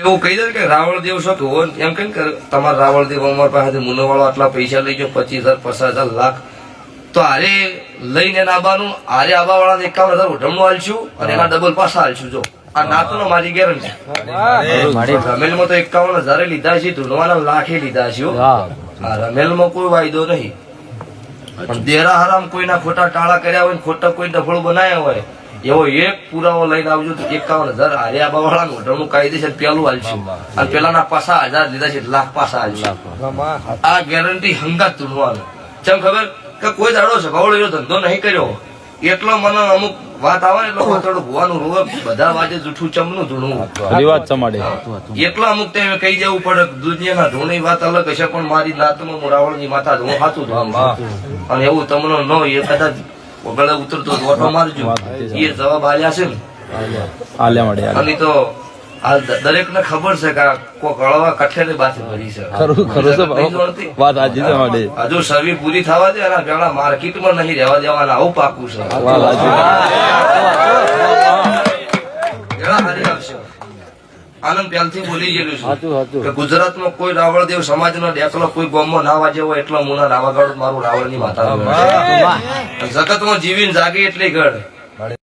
એવું કહી દે કે રાવળ દેવ છો તો એમ કઈ કે તમારા રાવળ દેવ અમારા પાસે મુનો વાળો આટલા પૈસા લઈ જાઓ 25,000 50,000 લાખ તો આરે લઈને આવવાનું આરે આવવા વાળા 51,000 ઉઠમણું આલશું અને એના ડબલ પાછા આલશું જો આ નાતો મારી ગેરંટી રમેલમાં તો 51,000 લીધા છે ધૂનવાના લાખે લીધા છે રમેલમાં કોઈ વાયદો નહીં પણ દેરા હરામ કોઈના ખોટા ટાળા કર્યા હોય ખોટા કોઈ ડફળ બનાવ્યા હોય એવો એક પુરાવો લઈને આવજો તો 51,000 આરે આબા વાળા ઉઠમણું કાયદેસર પેલું આલશું અને પેલાના પાછા 1,000 લીધા છે લાખ પાછા આલશું આ ગેરંટી હંગાત ધૂનવાનું ચમ ખબર કે કોઈ દાડો સભાવડો એવો ધંધો નહીં કર્યો એટલો મને અમુક વાત આવે ને એટલે થોડું ભુવાનું રોગ બધા વાજે જૂઠું ચમનું ધૂણું એટલો અમુક ટાઈમે કહી જવું પડે દુનિયાના ધૂણી વાત અલગ હશે પણ મારી નાતમાં હું રાવણની માતા હું સાચું ધોમ અને એવું તમને ન એ કદાચ ગળે ઉતરતો ઓટો મારજો એ જવાબ આલ્યા છે ને અને તો આ દરેક ને ખબર છે કે કોઈ કળવા કઠે બાથી ભરી છે હજુ સર્વી પૂરી થવા દે અને પેલા માર્કેટમાં નહીં રહેવા દેવાના આવું પાકું છે આનંદ પહેલથી બોલી ગયેલું છે કે ગુજરાતમાં કોઈ રાવળદેવ સમાજનો ડેકલો કોઈ ગામમાં ના વાજે હોય એટલો મુના નાવાગાડું મારું રાવણની માતા જગતમાં જીવીને જાગે એટલી ગઢ